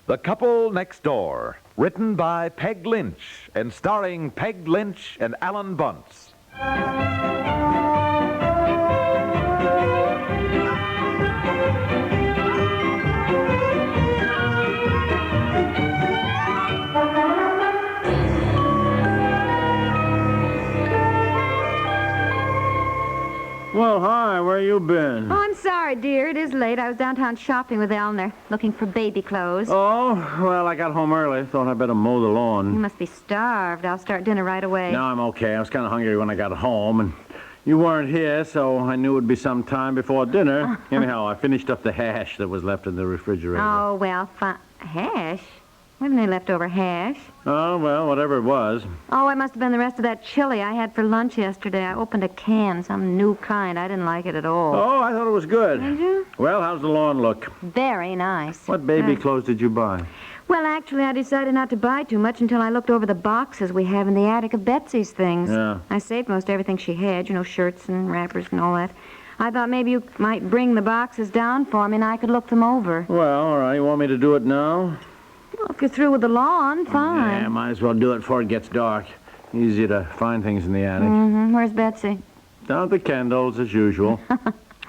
The Couple Next Door, written by Peg Lynch and starring Peg Lynch and Alan Bunce. Well, hi, where you been? Oh, I'm sorry, dear. It is late. I was downtown shopping with Elner, looking for baby clothes. Oh, well, I got home early. Thought I'd better mow the lawn. You must be starved. I'll start dinner right away. No, I'm okay. I was kind of hungry when I got home, and you weren't here, so I knew it would be some time before dinner. Anyhow, I finished up the hash that was left in the refrigerator. Oh, well, hash? Wasn't any leftover hash? Oh, well, whatever it was. Oh, it must have been the rest of that chili I had for lunch yesterday. I opened a can, some new kind. I didn't like it at all. Oh, I thought it was good. Did you? Well, how's the lawn look? Very nice. What baby clothes did you buy? Well, actually, I decided not to buy too much until I looked over the boxes we have in the attic of Betsy's things. Yeah. I saved most everything she had, shirts and wrappers and all that. I thought maybe you might bring the boxes down for me and I could look them over. Well, all right. You want me to do it now? Well, if you're through with the lawn, fine. Yeah, might as well do it before it gets dark. Easy to find things in the attic. Mm-hmm. Where's Betsy? Down at the Kendalls, as usual.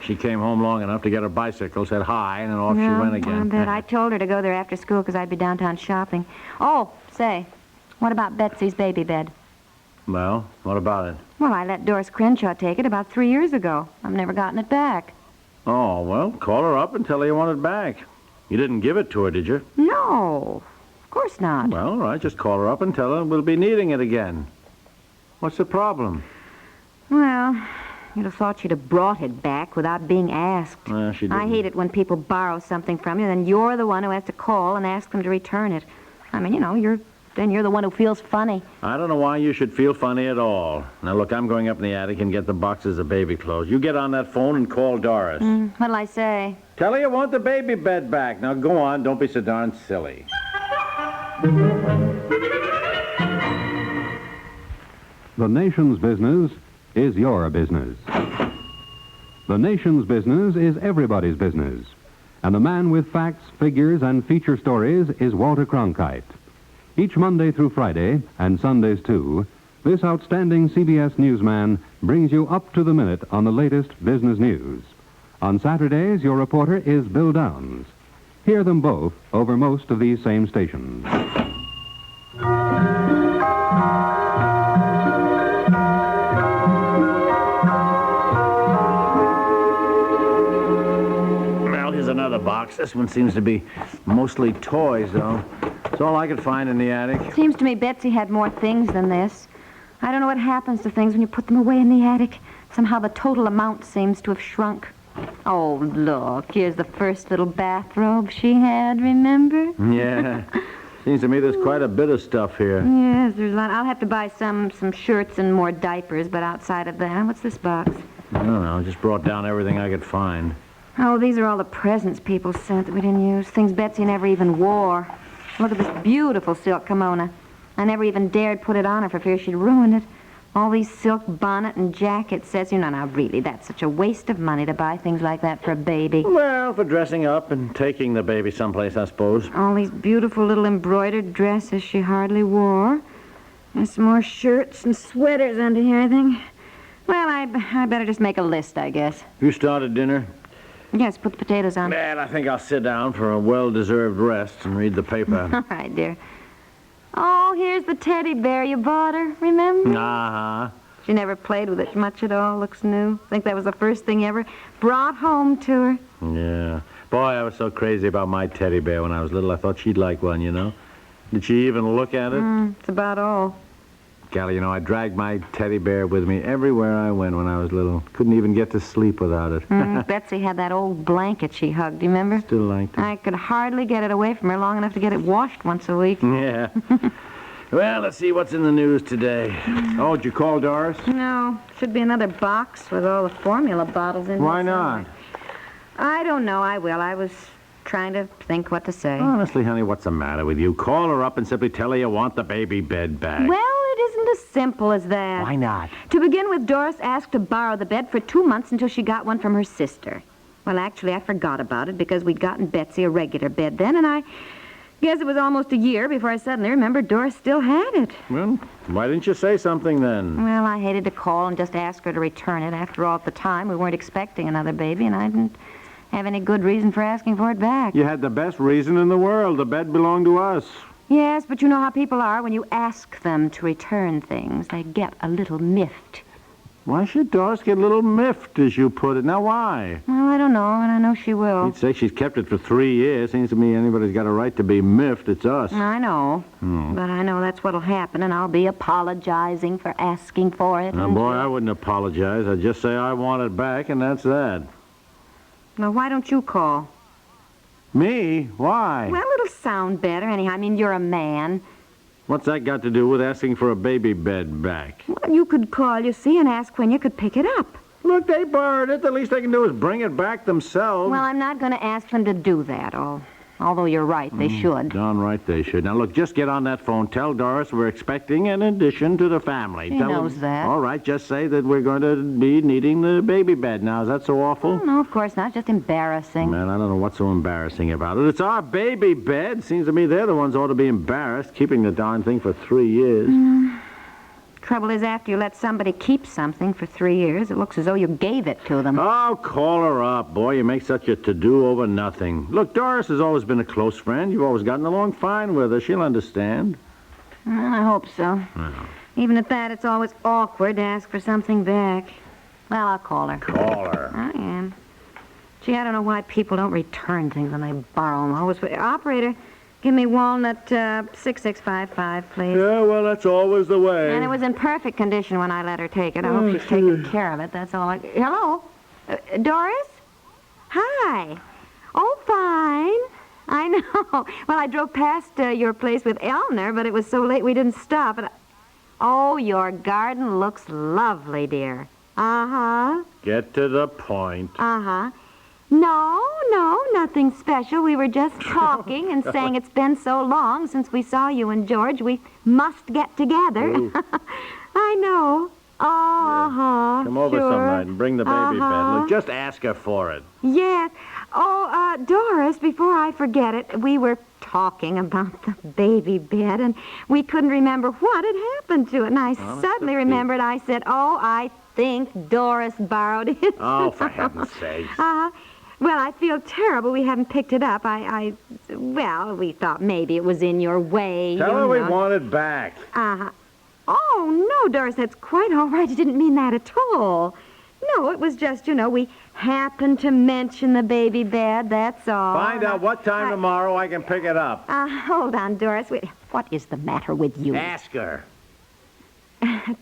She came home long enough to get her bicycle, said hi, and then off she went again. I bet. I told her to go there after school because I'd be downtown shopping. Oh, say, what about Betsy's baby bed? Well, what about it? Well, I let Doris Crenshaw take it about 3 years ago. I've never gotten it back. Oh, well, call her up and tell her you want it back. You didn't give it to her, did you? No, of course not. Well, all right, just call her up and tell her we'll be needing it again. What's the problem? Well, you'd have thought she'd have brought it back without being asked. Well, she didn't. I hate it when people borrow something from you, then you're the one who has to call and ask them to return it. I mean, you're the one who feels funny. I don't know why you should feel funny at all. Now, look, I'm going up in the attic and get the boxes of baby clothes. You get on that phone and call Doris. What'll I say? Tell her you want the baby bed back. Now, go on. Don't be so darn silly. The nation's business is your business. The nation's business is everybody's business. And the man with facts, figures, and feature stories is Walter Cronkite. Each Monday through Friday, and Sundays too, this outstanding CBS newsman brings you up to the minute on the latest business news. On Saturdays, your reporter is Bill Downs. Hear them both over most of these same stations. Well, here's another box. This one seems to be mostly toys, though. It's all I could find in the attic. Seems to me Betsy had more things than this. I don't know what happens to things when you put them away in the attic. Somehow the total amount seems to have shrunk. Oh, look, here's the first little bathrobe she had, remember? Yeah. Seems to me there's quite a bit of stuff here. Yes, there's a lot. I'll have to buy some shirts and more diapers, but outside of that, what's this box? I don't know. Just brought down everything I could find. Oh, these are all the presents people sent that we didn't use. Things Betsy never even wore. Look at this beautiful silk kimono. I never even dared put it on her for fear she'd ruin it. All these silk bonnet and jacket sets. Now, really, that's such a waste of money to buy things like that for a baby. Well, for dressing up and taking the baby someplace, I suppose. All these beautiful little embroidered dresses she hardly wore. And some more shirts and sweaters under here, I think. Well, I better just make a list, I guess. You started dinner? Yes, put the potatoes on. Man, I think I'll sit down for a well-deserved rest and read the paper. All right, dear. Oh, here's the teddy bear you bought her, remember? Uh-huh. She never played with it much at all. Looks new. I think that was the first thing you ever brought home to her. Yeah. Boy, I was so crazy about my teddy bear when I was little. I thought she'd like one, Did she even look at it? That's about all. Golly, I dragged my teddy bear with me everywhere I went when I was little. Couldn't even get to sleep without it. Betsy had that old blanket she hugged, do you remember? Still liked it. I could hardly get it away from her long enough to get it washed once a week. Yeah. Well, let's see what's in the news today. Oh, did you call Doris? No. Should be another box with all the formula bottles in it. Why not? I don't know. I will. I was trying to think what to say. Honestly, honey, what's the matter with you? Call her up and simply tell her you want the baby bed back. Well, it isn't as simple as that. Why not? To begin with, Doris asked to borrow the bed for 2 months until she got one from her sister. Well, actually, I forgot about it because we'd gotten Betsy a regular bed then, and I Guess it was almost a year before I suddenly remembered Doris still had it. Well, why didn't you say something then? Well, I hated to call and just ask her to return it. After all, at the time, we weren't expecting another baby, and I didn't have any good reason for asking for it back. You had the best reason in the world. The bed belonged to us. Yes, but you know how people are. When you ask them to return things, they get a little miffed. Why should Doris get a little miffed, as you put it? Now, why? Well, I don't know, and I know she will. You'd say she's kept it for 3 years. Seems to me anybody's got a right to be miffed. It's us. I know, but I know that's what'll happen, and I'll be apologizing for asking for it. Now, boy, I wouldn't apologize. I'd just say I want it back, and that's that. Now, why don't you call? Me? Why? Well, it'll sound better anyhow. I mean, you're a man. What's that got to do with asking for a baby bed back? Well, you could call, you see, and ask when you could pick it up. Look, they borrowed it. The least they can do is bring it back themselves. Well, I'm not going to ask them to do that, although you're right, they should. Darn right they should. Now, look, just get on that phone. Tell Doris we're expecting an addition to the family. She knows that. All right, just say that we're going to be needing the baby bed now. Is that so awful? Oh, no, of course not. Just embarrassing. Man, I don't know what's so embarrassing about it. It's our baby bed. Seems to me they're the ones who ought to be embarrassed, keeping the darn thing for 3 years. Trouble is, after you let somebody keep something for 3 years, it looks as though you gave it to them. Oh, call her up. Boy, you make such a to-do over nothing. Look, Doris has always been a close friend. You've always gotten along fine with her. She'll understand. Well, I hope so. Well. Even at that, it's always awkward to ask for something back. Well, I'll call her. Call her. I am. Gee, I don't know why people don't return things when they borrow them. Always, operator, give me Walnut 6655, please. Yeah, well, that's always the way. And it was in perfect condition when I let her take it. I hope she's taking care of it. That's all I... Hello? Doris? Hi. Oh, fine. I know. Well, I drove past your place with Eleanor, but it was so late we didn't stop. And Oh, your garden looks lovely, dear. Uh-huh. Get to the point. Uh-huh. No, nothing special. We were just talking and saying it's been so long since we saw you and George. We must get together. I know. Uh-huh. Come over sure. some night and bring the baby bed. Look, just ask her for it. Yes. Oh, Doris, before I forget it, we were talking about the baby bed, and we couldn't remember what had happened to it. And I suddenly remembered. I said, I think Doris borrowed it. Oh, for heaven's sake. Well, I feel terrible we haven't picked it up. Well, we thought maybe it was in your way. Tell her we want it back. Uh-huh. Oh, no, Doris, that's quite all right. You didn't mean that at all. No, it was just, we happened to mention the baby bed, that's all. Find out what time tomorrow I can pick it up. Hold on, Doris. Wait, what is the matter with you? Ask her.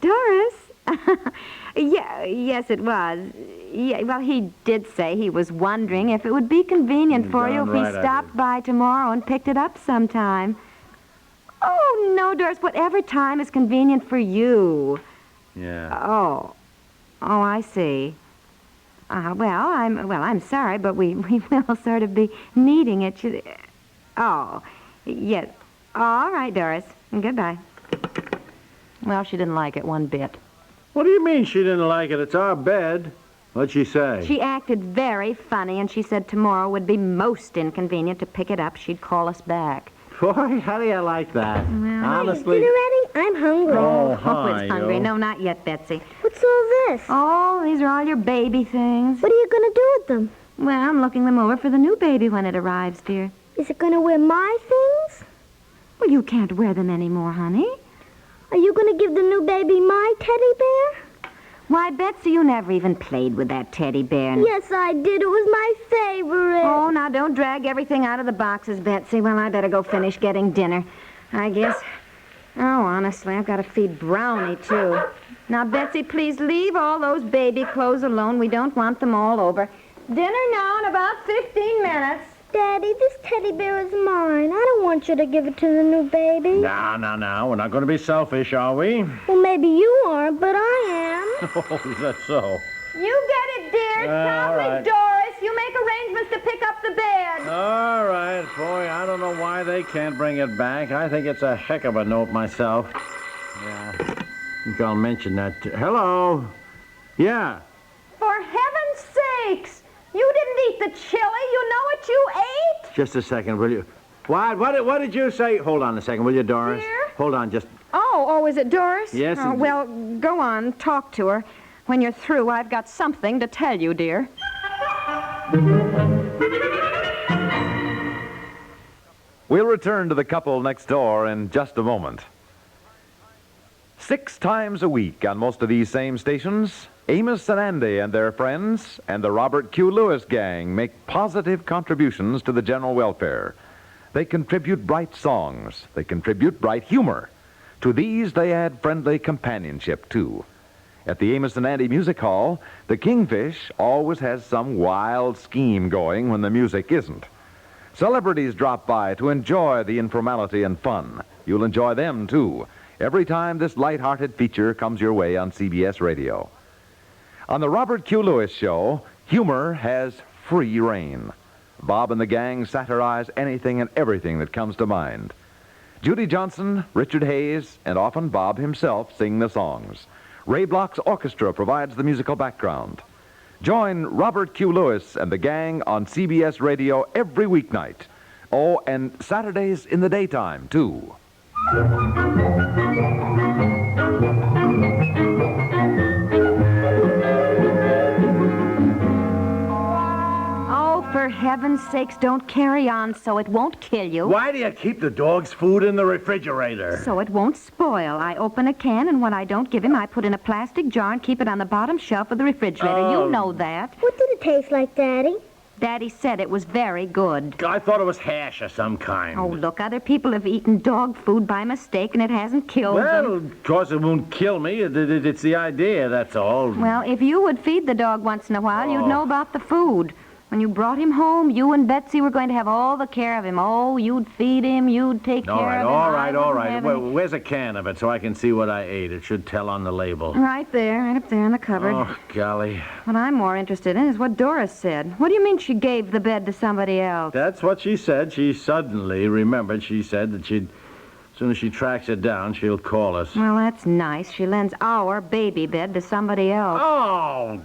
Doris? Yes, it was. Yeah, well, he did say he was wondering if it would be convenient for you if he stopped by tomorrow and picked it up sometime. Oh, no, Doris, whatever time is convenient for you. Yeah. Oh, I see. I'm sorry, but we will sort of be needing it. Oh, yes. All right, Doris. Goodbye. Well, she didn't like it one bit. What do you mean she didn't like it? It's our bed. What'd she say? She acted very funny, and she said tomorrow would be most inconvenient to pick it up. She'd call us back. Boy, how do you like that? Well, honestly. Dinner ready? I'm hungry. Oh, hi, it's hungry. yo. No, not yet, Betsy. What's all this? Oh, these are all your baby things. What are you going to do with them? Well, I'm looking them over for the new baby when it arrives, dear. Is it going to wear my things? Well, you can't wear them anymore, honey. Are you going to give the new baby my teddy bear? Why, Betsy, you never even played with that teddy bear. Yes, I did. It was my favorite. Oh, now don't drag everything out of the boxes, Betsy. Well, I better go finish getting dinner, I guess. Oh, honestly, I've got to feed Brownie, too. Now, Betsy, please leave all those baby clothes alone. We don't want them all over. Dinner now in about 15 minutes. Daddy, this teddy bear is mine. I don't want you to give it to the new baby. No. We're not going to be selfish, are we? Well, maybe you aren't, but I am. Oh, is that so? You get it, dear. All Promptly, right. Doris. You make arrangements to pick up the bed. All right, boy, I don't know why they can't bring it back. I think it's a heck of a note myself. Yeah, I think I'll mention that. Hello? Yeah. For heaven's sakes! You didn't eat the chili. You know what you ate? Just a second, will you? What did you say? Hold on a second, will you, Doris? Dear? Hold on, just... Oh, is it Doris? Yes, Oh, it is. well, go on, talk to her. When you're through, I've got something to tell you, dear. We'll return to the couple next door in just a moment. 6 times a week on most of these same stations, Amos and Andy and their friends and the Robert Q. Lewis gang make positive contributions to the general welfare. They contribute bright songs. They contribute bright humor. To these, they add friendly companionship, too. At the Amos and Andy Music Hall, the Kingfish always has some wild scheme going when the music isn't. Celebrities drop by to enjoy the informality and fun. You'll enjoy them, too, every time this light-hearted feature comes your way on CBS Radio. On the Robert Q. Lewis Show, humor has free reign. Bob and the gang satirize anything and everything that comes to mind. Judy Johnson, Richard Hayes, and often Bob himself sing the songs. Ray Bloch's orchestra provides the musical background. Join Robert Q. Lewis and the gang on CBS Radio every weeknight. Oh, and Saturdays in the daytime, too. For heaven's sakes, don't carry on so it won't kill you. Why do you keep the dog's food in the refrigerator? So it won't spoil. I open a can, and what I don't give him, I put in a plastic jar and keep it on the bottom shelf of the refrigerator. You know that. What did it taste like, Daddy? Daddy said it was very good. I thought it was hash of some kind. Oh, look, other people have eaten dog food by mistake, and it hasn't killed them. Well, of course it won't kill me. It's the idea, that's all. Well, if you would feed the dog once in a while, you'd know about the food. When you brought him home, you and Betsy were going to have all the care of him. Oh, you'd feed him, you'd take care of him. All right. Well, where's a can of it so I can see what I ate? It should tell on the label. Right up there in the cupboard. Oh, golly. What I'm more interested in is what Doris said. What do you mean she gave the bed to somebody else? That's what she said. She suddenly remembered. She said that as soon as she tracks it down, she'll call us. Well, that's nice. She lends our baby bed to somebody else. Oh,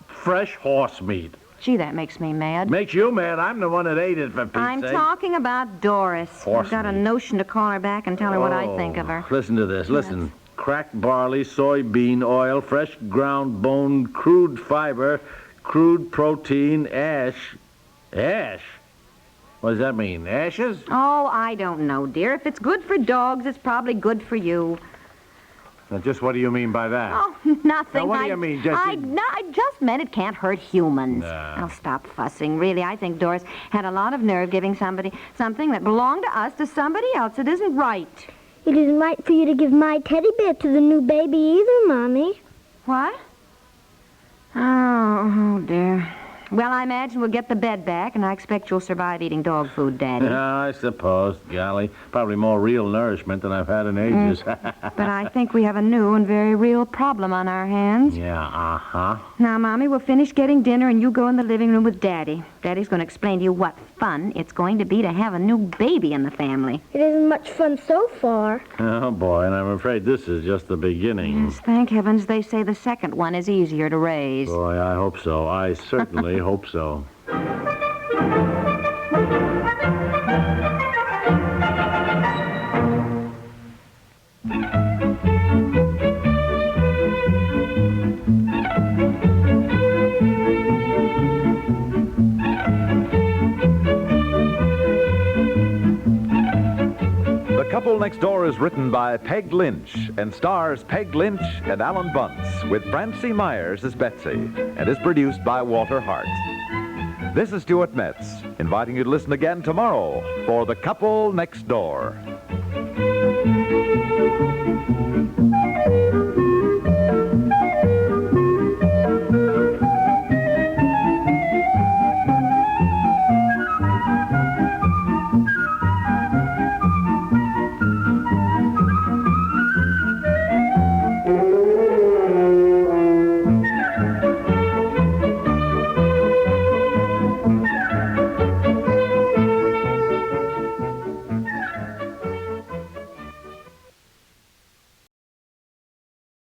fresh horse meat. Gee, that makes me mad. Makes you mad. I'm the one that ate it, for Pete's I'm sake. talking about Doris. Horse I've got a meat. notion to call her back and tell her what I think of her. Listen to this. Listen. Cracked barley, soybean oil, fresh ground bone, crude fiber, crude protein, ash. Ash? What does that mean? Ashes? Oh, I don't know, dear. If it's good for dogs, it's probably good for you. Now, just what do you mean by that? Oh, nothing. Now, what do you mean, Jessie? I just meant it can't hurt humans. Nah. Now, stop fussing. Really, I think Doris had a lot of nerve giving somebody something that belonged to us to somebody else. It isn't right. It isn't right for you to give my teddy bear to the new baby either, Mommy. What? Oh, dear. Well, I imagine we'll get the bed back, and I expect you'll survive eating dog food, Daddy. Yeah, I suppose. Golly, probably more real nourishment than I've had in ages. But I think we have a new and very real problem on our hands. Yeah, uh-huh. Now, Mommy, we'll finish getting dinner, and you go in the living room with Daddy. Daddy's going to explain to you what fun it's going to be to have a new baby in the family. It isn't much fun so far. Oh, boy, and I'm afraid this is just the beginning. Yes, thank heavens they say the second one is easier to raise. Boy, I hope so. I certainly hope so. The Couple Next Door is written by Peg Lynch and stars Peg Lynch and Alan Bunce with Francie Myers as Betsy and is produced by Walter Hart. This is Stuart Metz, inviting you to listen again tomorrow for The Couple Next Door.